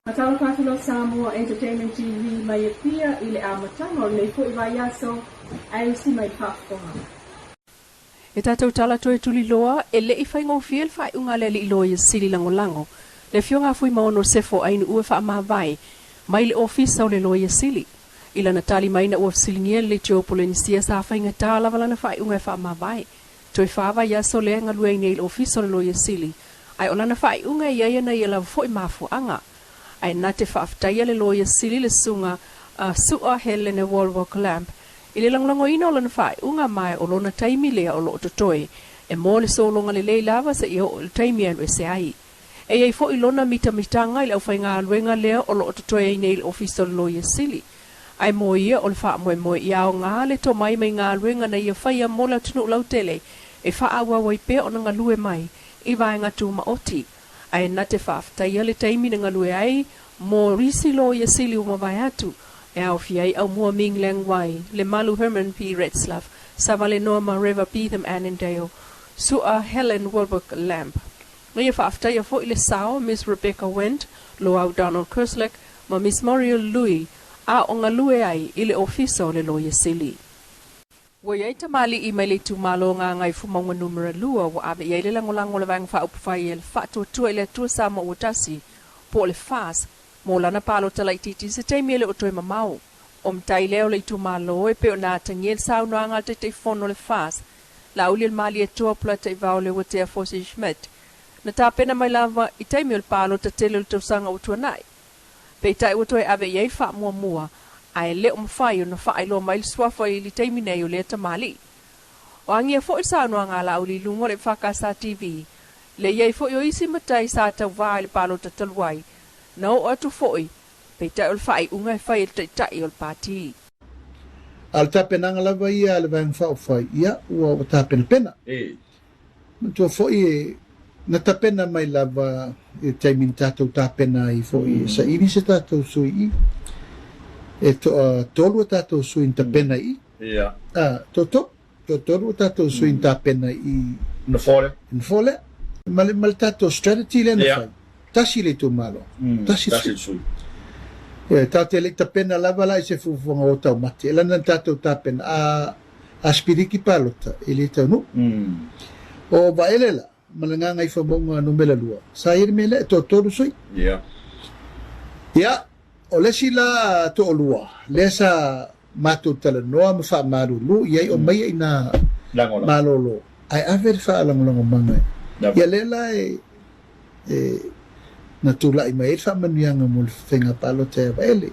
Matalo Samoa Entertainment TV mai pia ile amatanga le fo ivayaso ai si mai pafonga. E tātou tala toi Tuliloa e le i whaingo fiel whai unga le li loia sili langolango. Le fionga fui maono sefo ainu ue wha amawai mai le ofisa o le loia sili. Ila natali maina ua fsilingia le teopole ni sia sa whainga tāla walana whai unga wha amawai. Toi whawa yaso le ngalua i le ofisa o le loia sili. Ai olana whai unga i aia na i ala fo i mafu anga. Ai nate whaaftaia le loia sili le sunga sua Helen e Walwalk Lamp. Ile langlango ina o lana whai unga mai o lona taimi lea o lo totoe. E mo le solonga le leilava sa i o le taimi anu e se ai. E ei fo i lona mitanga i le au whai ngā luenga lea o lo totoe i nei ofisa o le loia sili. Ai mo ia o le wha moe i ao ngā le to mai ngā luenga na ia whai a mo lau tunu lau tele. E wha awa wai pe o nga lue mai i vai ngā tūma oti. Ai nate whaaftaia le taimi na ngalue ai, mo risi loia sili uma vai atu, e au fiai au mua ming leng wai, le malu Herman P. Retzlaff, savale Norma River Beetham Annandale, sua Helen Walwalk Lamp. Ia whaaftaia fo i le sao, Miss Rebecca Wendt, lo au Donald Kerslek, ma Miss Muriel Louis, a o ngalue ai i le ofisa o le loia sili. Wa iai tamali i mai le tumalo ngā ngai fumaunga numera lua wa abe iai le langolango le vang whaupawhai e le whaatua le atua sa ma uatasi po le whaas mo lana palo talaititi se teimi le otoe mamau. O mtai leo le tumalo e peo nā tangiel sao noa ngā te fono le whaas la uli le mali e tua pula te vau le watea Fosi Schmidt. Na tā pena mai lava i teimi le palo ta tele le tausanga utua nai. Pe tai otoe abe iai wha mua ai le umfai o na whaai lo mai swafa i li teimi nei o le tamali. O angia fo i sānoa ngā la uli lungo le whakasa TV. Le iei fo i o isi matai sa tau vāi le palo tataluai. Na o atu fo i, pei tai o le whaai unga e whai le taitai o le pāti. Al tapena ngalawa ia le vang whao whai ia ua o tapena pena. Matua fo i na tapena mai lava e taimin tātou tapena i fo i sa ini se tātou sui i. E tolu tātou sui ta pena i. Ia. Tolu tātou sui ta pena i. Na fole. Na fole. Mal tātou strategy le na fai. Tasi le tu malo. Tasi sui. E tātou le ta pena lava la i se fufunga o tau mate. Ela na tātou ta pena a spiriki palota. Ele tau nu. O va ele la. Malanga ngai whamonga numela lua. Sa iri mele e tolu sui. Ia. Ia. O le sila to olua, le sa matu tala noa ma wha marulu, iai o mai ina malolo. Ai aweri wha alangolongo mangai. Ia lela na tula i mai wha manuianga mo le whenga palo te awa ele.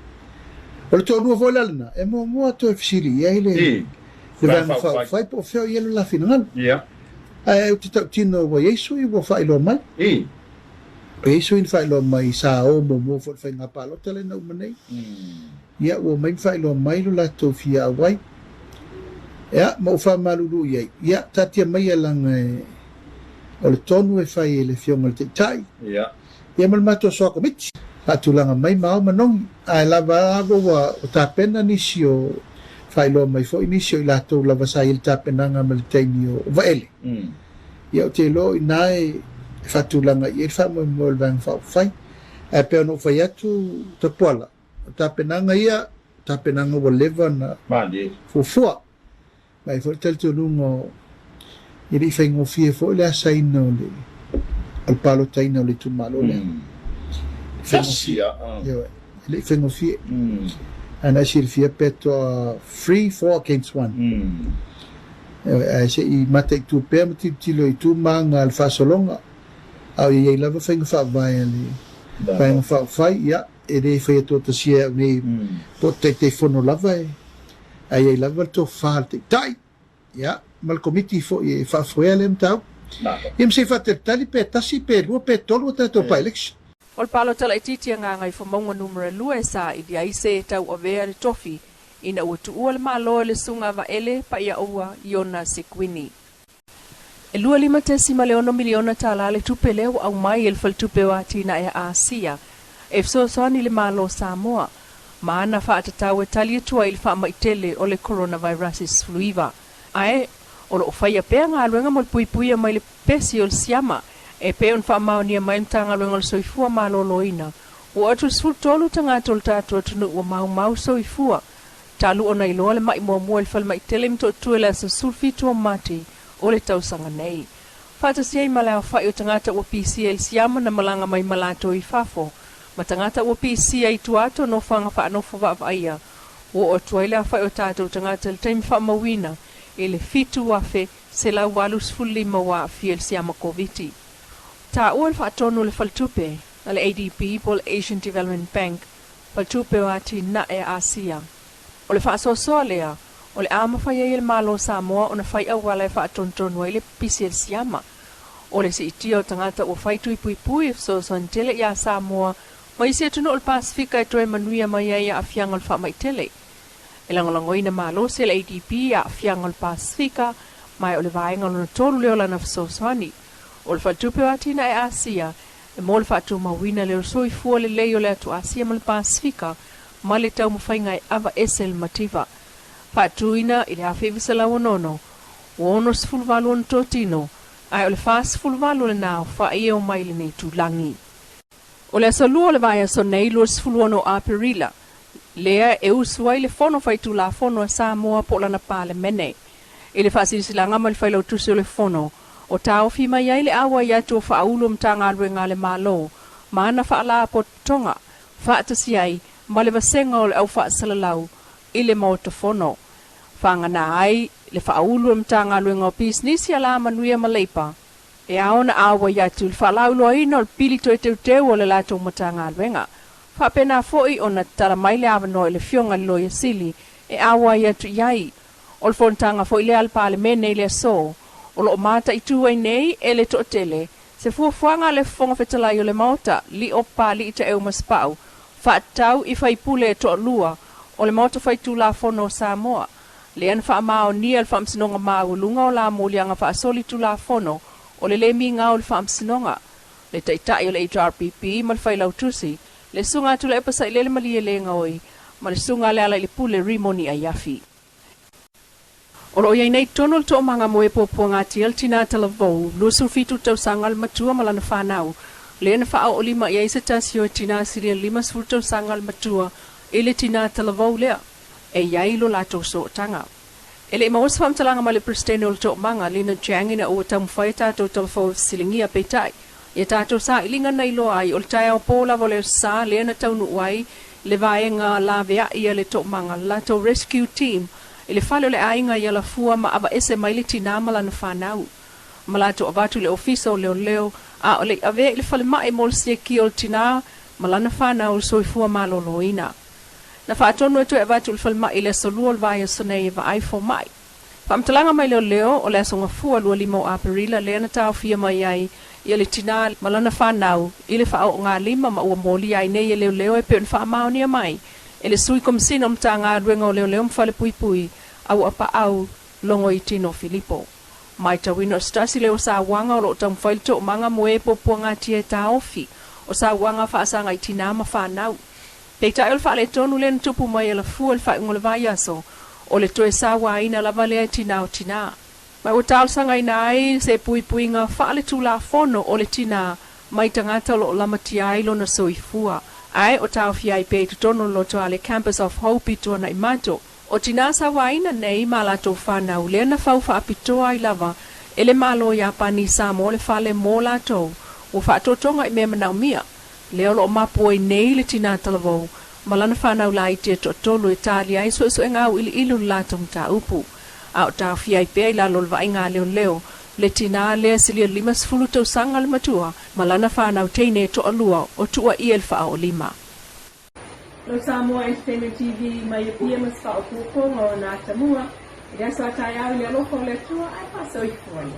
O le to olua volalana, e mua to e fisiri, iai le vanga whai po whio i elu la whina Ia. Ai au te tau tino wa Yesu i wa whai lo mai. E so in fai lo mai sa o mo fo fai nga palo tele na umanei. Ia o mai fai lo mai lo la to fia wai. Ia mo fa malulu ia. Ia tatia mai lang o le tonu e fai le fionga te tai. Ia. Ia mal mato so ko mit. Patulanga mai mau manong ai lava ago wa o tapena ni sio fai lo mai fo inisio i la to lava sa il tapena nga mal tainio va ele. Ia te lo nai fatulanga i fa mo le vang fa fai e pe no fai atu te pola tapenanga ia tapenanga wo leva na mali fo mai fo tel tu lungo i ri fai ngo fie fo le asai no le al palo taina le tu malo le fasia yo le fai ngo fie ana sir fie peto free 4 against 1 ai se i mate tu pe mati tilo i tu manga al fasolonga au ia lava whainga whaavai ali. Whainga whaavai, ia, e rei whai ato ta sia nei po te whono lava e. Ai ei lava to whaal te tai. Ia, mal komiti fo i whaafoea le mtau. Ia mse whatertali pe tasi pe lua pe tolu o tato pa election. O le palo tala ititia ngā ngai whamaunga numera lua e sa i dia ise e tau a vea le tofi. Ina ua tuua le māloa le sunga va ele pa ia ua Iona Sekwini. E lua lima tesi ma leono miliona tala le tupe leo au mai el fal tupe wa tina e Asia. E fsosoni le malo Samoa. Maana wha atatau e tali atua il wha maitele o le coronavirus fluiva. Ae, o lo whaia pea ngā luenga mal puipuia mai le pesi o le siama. E pea un wha maonia mai mtanga luenga le soifua malo loina. Ua atu sfultolu tangata o le tātua tunu ua mau soifua. Talu o Leilua le mai mua le fal mai tele mto tue le sa sulfitu o mati o le tausanga nei. Fata siai malao fai o tangata ua pisi el siama na malanga mai malato I fafo. Ma tangata ua pisi ai tuato no fanga fa anofo va vaia. Ua o tuaile fai o tātou tangata le taimi fa mawina e le fitu wafe se lau walu sfulima wa fiel siama koviti. Ta ua le fa atonu le faltupe na le ADB po le Asian Development Bank faltupe wati na e Asia. O le whaasosoa lea, o le ama whai e le malo Samoa o na whai awala e whaatontonu e le pisi el siama. O le si itia o tangata o whai tui pui so son tele ia Samoa, ma isi atunu o le Pasifika e toe manuia mai e a afianga o le wha mai tele. E langolangoina malo se le ADB a afianga o le Pasifika, mai o le vaenga o na tolu leo lana whasosoani. O le whatupe watina e Asia, e mo le whaatu mawina leo soifua le leo le atu Asia ma le Pasifika, ma le tau mawhainga e ava esel mativa. Whaatuina I le hawhewisa lau nono, uono sifulvalu on totino, ai o le wha sifulvalu le nao wha ia o maile nei tūlangi. O le asalua le vai aso nei lua sifuluono a perila, lea e usuai le fono whaitu la fono a Samoa po lana pāle mene. I le whaasisilanga ma le whailau tusi o le fono, o tau whima iai le awa iatu o whaaulo mtanga alwe ngā le malo, maana whaala po tonga, whaatasi ai, ma le vasenga o le au whaasalalau, I le maotafono. Whangana ai, le whaulu mtanga luenga o pisnisi ala manuia maleipa. E aona awa iatu, le whalaulo aina o le pili toi teu o le lato matanga luenga. Whapena foi o na tala maile awano le fionga loia sili, e awa iatu iai. O le fontanga foi le alpale mene le so, o lo mata itu ai nei e le totele, se fuafuanga le fonga fetalai o le maota, li o pali ita e umaspau, whaatau I whaipule e toa lua, o le maota whaitu la fono Samoa. Le an wha mao ni al whamsinonga mau lunga o la molianga wha asoli tu la fono, o le lemi ngau le whamsinonga. Le taitai o le HRPP ma le whailau tusi, le sunga tu le epasa I le malie le ngaoi, ma le sunga le ala I le pule rimoni a yafi. O lo iai nei tono le toa manga moe popo ngati al tina talavou, lusu fitu tau sangal matua malana whanau, le na wha o lima iai se tasio tina siria lima sfuru tau sangal matua, ele tina talavou lea, e iai lo lato so tanga. Ele maos whamtalanga ma le pristene o le toa manga, lina jangina o tamu whai tato talavou silingia peitai, e tato sa ilinga nei lo ai, o le tai au pola vole sa, le na taunu uai, le vaenga la vea ia le toa manga, lato rescue team, ele fale le ainga ia la fua ma ava ese maile tina mala na whanau. Malato avatu le ofisa o leo, a o le ave le fale mai mol se ki o tina mala na whanau soifua maloloina. Na whaatonu e tu e avatu le fale mai le solua le vai Sene va ai fo mai. Whamtalanga mai leo o le asonga fua lua limo a perila le na tau fia mai ai ia le tina mala na whanau I le wha o ngā lima ma ua moli ai nei e leo e peon wha maonia mai. Ele sui komsina mtanga ruenga o leo mfale pui au apa au longo I tino Filipo. Mai tawino stasi leo sa wanga o lo tam failto manga moe popo ngati e ta ofi o sa wanga fa asanga I tina ma whanau. Peita el fa le tonu len tupu mai e la fu el fa ngole vai aso o le toe sa waina la vale e tina o tina. Mai o tal sanga inai se pui nga fa le tu la fono o le tina mai tangata lo lamati ai lo na soifua. Ai o tau fiai pe tutono lo to ale Campus of Hope to na imato. O tina sa waina nei mala to fana ule na fau fa apito ai lava. Ele malo ya pani sa mo le fale mola to. O fa to tonga I me mana mia. Leo lo mapo I nei le tina talavo. Malana fana ulai te to tolo Italia I so nga ili ilu la tong ta upu. A o tau fiai pe la lo va inga leo. Le tina le silia lima sfulu tau sangal matua, malana whanau teine to alua o tua I el wha o lima. Lo Samoa Entertainment TV mai pia mas wha o kukonga o nā tamua, I rasa tai au le aloko le tua ai pasoi fuai.